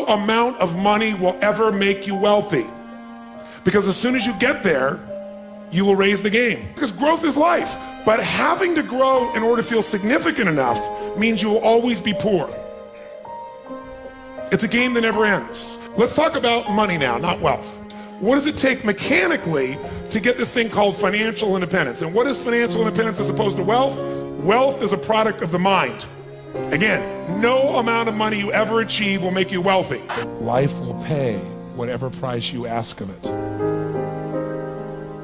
no amount of money will ever make you wealthy. Because as soon as you get there, you will raise the game. Because growth is life. But having to grow in order to feel significant enough means you will always be poor. It's a game that never ends. Let's talk about money now, not wealth. What does it take mechanically to get this thing called financial independence? And what is financial independence as opposed to wealth? Wealth is a product of the mind. Again, no amount of money you ever achieve will make you wealthy. Life will pay whatever price you ask of it.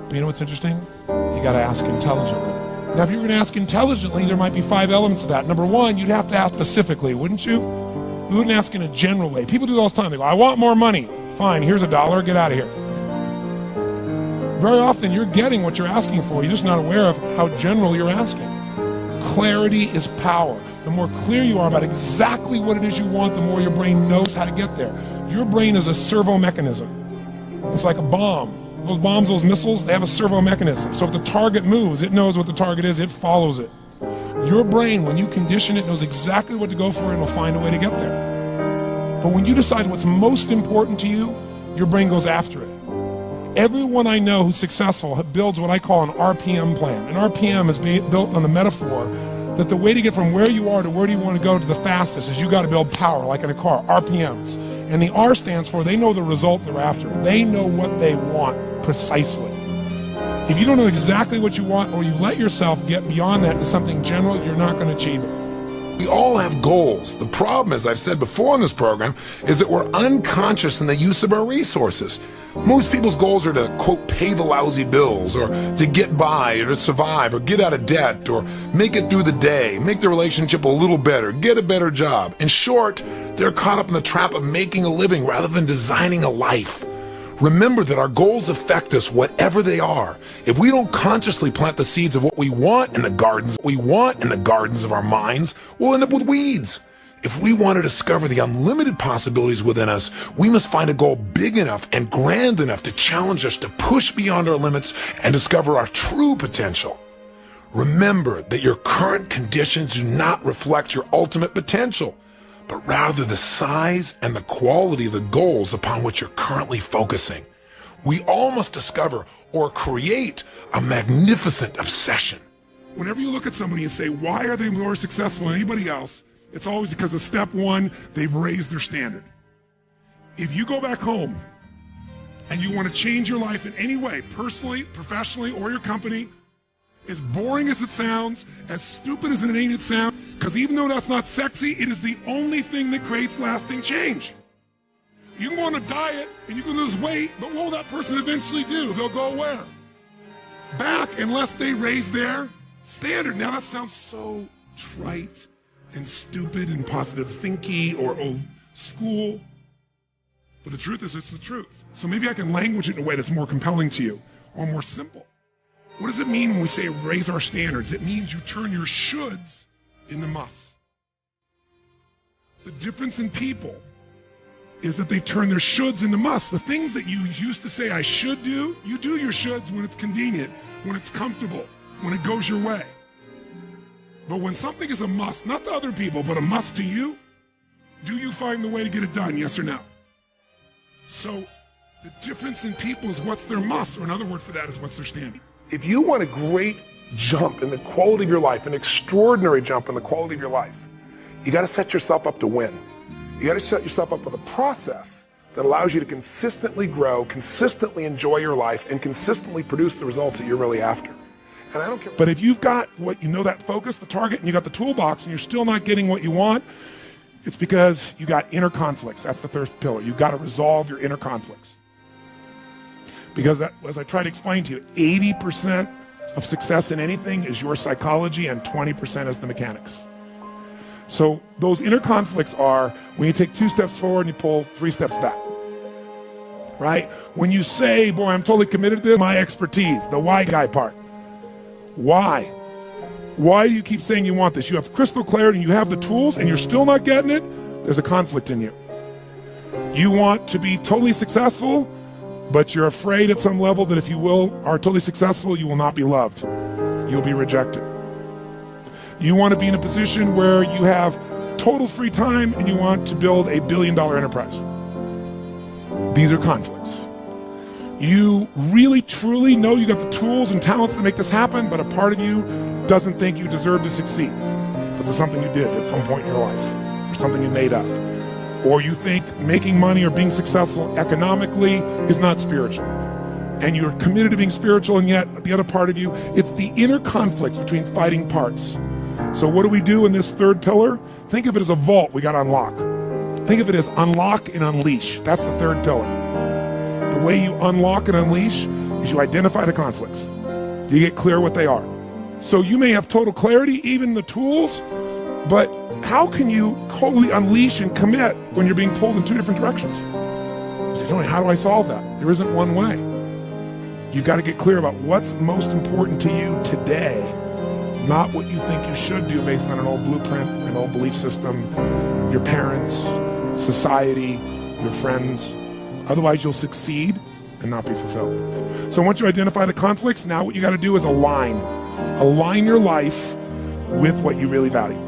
But you know what's interesting? You gotta ask intelligently. Now, if you were gonna ask intelligently, there might be 5 elements of that. Number one, you'd have to ask specifically, wouldn't you? You wouldn't ask in a general way. People do it all the time. They go, I want more money. Fine, here's $1, get out of here. Very often you're getting what you're asking for. You're just not aware of how general you're asking. Clarity is power. The more clear you are about exactly what it is you want, the more your brain knows how to get there. Your brain is a servo mechanism. It's like a bomb. Those bombs, those missiles, they have a servo mechanism. So if the target moves, it knows what the target is, it follows it. Your brain, when you condition it, knows exactly what to go for and will find a way to get there. But when you decide what's most important to you, your brain goes after it. Everyone I know who's successful builds what I call an RPM plan. An RPM is built on the metaphor that the way to get from where you are to where do you want to go to the fastest is you got to build power, like in a car, RPMs. And the R stands for they know the result they're after. They know what they want precisely. If you don't know exactly what you want, or you let yourself get beyond that into something general, you're not going to achieve it. We all have goals. The problem, as I've said before in this program, is that we're unconscious in the use of our resources. Most people's goals are to, quote, pay the lousy bills, or to get by, or to survive, or get out of debt, or make it through the day, make the relationship a little better, get a better job. In short, they're caught up in the trap of making a living rather than designing a life. Remember that our goals affect us whatever they are. If we don't consciously plant the seeds of what we want in the gardens of our minds, we'll end up with weeds. If we want to discover the unlimited possibilities within us, we must find a goal big enough and grand enough to challenge us to push beyond our limits and discover our true potential. Remember that your current conditions do not reflect your ultimate potential, but rather the size and the quality of the goals upon which you're currently focusing. We all must discover or create a magnificent obsession. Whenever you look at somebody and say, why are they more successful than anybody else? It's always because of step one, they've raised their standard. If you go back home and you want to change your life in any way, personally, professionally, or your company, as boring as it sounds, as stupid as it ain't sound, because even though that's not sexy, it is the only thing that creates lasting change. You can go on a diet and you can lose weight, but what will that person eventually do? They'll go where? Back, unless they raise their standard. Now that sounds so trite and stupid and positive thinky or old school, but the truth is it's the truth. So maybe I can language it in a way that's more compelling to you or more simple. What does it mean when we say raise our standards? It means you turn your shoulds into musts. The difference in people is that they turn their shoulds into musts. The things that you used to say I should do, you do your shoulds when it's convenient, when it's comfortable, when it goes your way. But when something is a must, not to other people, but a must to you, do you find the way to get it done, yes or no? So the difference in people is what's their must, or another word for that is what's their standard. If you want a great jump in the quality of your life, an extraordinary jump in the quality of your life, you got to set yourself up to win. You got to set yourself up with a process that allows you to consistently grow, consistently enjoy your life, and consistently produce the results that you're really after. And I don't care. But if you've got what you know, that focus, the target, and you got the toolbox, and you're still not getting what you want, it's because you got inner conflicts. That's the third pillar. You've got to resolve your inner conflicts. Because that, as I try to explain to you, 80% of success in anything is your psychology and 20% is the mechanics. So those inner conflicts are when you take 2 steps forward and you pull 3 steps back. Right? When you say, boy, I'm totally committed to this, my expertise, the why guy part. Why? Why do you keep saying you want this? You have crystal clarity and you have the tools and you're still not getting it? There's a conflict in you. You want to be totally successful, but you're afraid at some level that if you are totally successful, you will not be loved. You'll be rejected. You want to be in a position where you have total free time and you want to build a $1 billion enterprise. These are conflicts. You really, truly know you got the tools and talents to make this happen, but a part of you doesn't think you deserve to succeed because it's something you did at some point in your life, or something you made up. Or you think making money or being successful economically is not spiritual. And you're committed to being spiritual, and yet the other part of you, it's the inner conflicts between fighting parts. So what do we do in this third pillar? Think of it as a vault we got to unlock. Think of it as unlock and unleash. That's the third pillar. The way you unlock and unleash is you identify the conflicts. You get clear what they are. So you may have total clarity, even the tools, but how can you totally unleash and commit when you're being pulled in two different directions? You say, Tony, how do I solve that? There isn't one way. You've got to get clear about what's most important to you today, not what you think you should do based on an old blueprint, an old belief system, your parents, society, your friends. Otherwise, you'll succeed and not be fulfilled. So once you identify the conflicts, now what you got to do is align. Align your life with what you really value.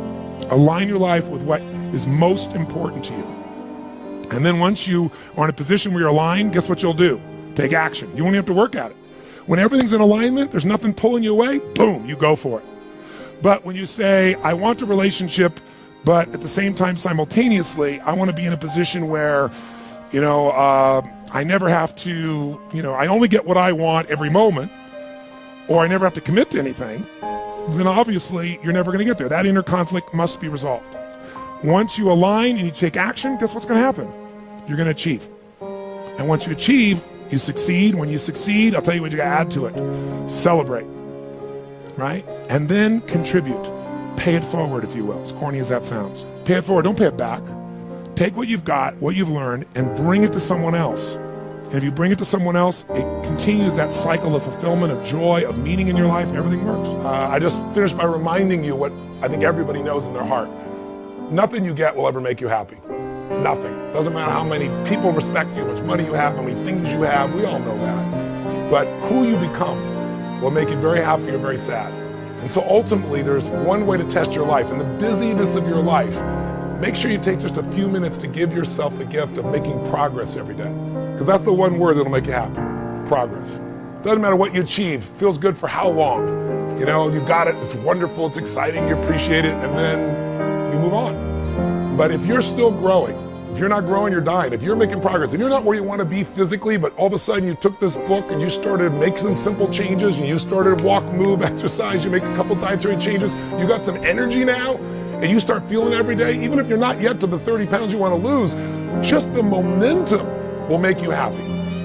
Align your life with what is most important to you. And then once you are in a position where you're aligned, guess what you'll do? Take action. You won't have to work at it. When everything's in alignment, there's nothing pulling you away, boom, you go for it. But when you say, I want a relationship, but at the same time, simultaneously, I want to be in a position where, I never have to, I only get what I want every moment, or I never have to commit to anything, then obviously you're never going to get there. That inner conflict must be resolved. Once you align and you take action, guess what's going to happen? You're going to achieve. And once you achieve, you succeed. When you succeed, I'll tell you what you got to add to it. Celebrate, right? And then contribute. Pay it forward, if you will, as corny as that sounds. Pay it forward, don't pay it back. Take what you've got, what you've learned, and bring it to someone else. And if you bring it to someone else, it continues that cycle of fulfillment, of joy, of meaning in your life. Everything works. I just finished by reminding you what I think everybody knows in their heart. Nothing you get will ever make you happy. Nothing. Doesn't matter how many people respect you, how much money you have, how many things you have. We all know that. But who you become will make you very happy or very sad. And so ultimately, there's one way to test your life. In the busyness of your life, make sure you take just a few minutes to give yourself the gift of making progress every day. Because that's the one word that'll make you happy. Progress. Doesn't matter what you achieve. Feels good for how long. You got it. It's wonderful. It's exciting. You appreciate it. And then you move on. But if you're still growing, if you're not growing, you're dying. If you're making progress, if you're not where you want to be physically, but all of a sudden you took this book and you started to make some simple changes and you started to walk, move, exercise, you make a couple dietary changes, you got some energy now, and you start feeling every day, even if you're not yet to the 30 pounds you want to lose, just the momentum will make you happy.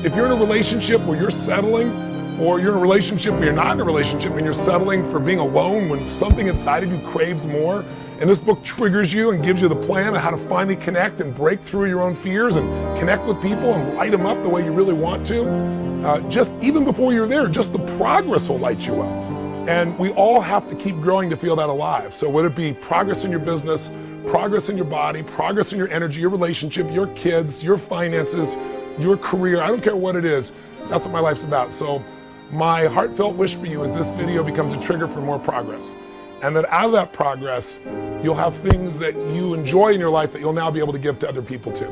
If you're in a relationship where you're settling, or you're in a relationship where you're not in a relationship and you're settling for being alone when something inside of you craves more, and this book triggers you and gives you the plan on how to finally connect and break through your own fears and connect with people and light them up the way you really want to, just even before you're there, just the progress will light you up. And we all have to keep growing to feel that alive. So whether it be progress in your business, progress in your body, progress in your energy, your relationship, your kids, your finances, your career, I don't care what it is, that's what my life's about. So my heartfelt wish for you is this video becomes a trigger for more progress. And that out of that progress, you'll have things that you enjoy in your life that you'll now be able to give to other people too.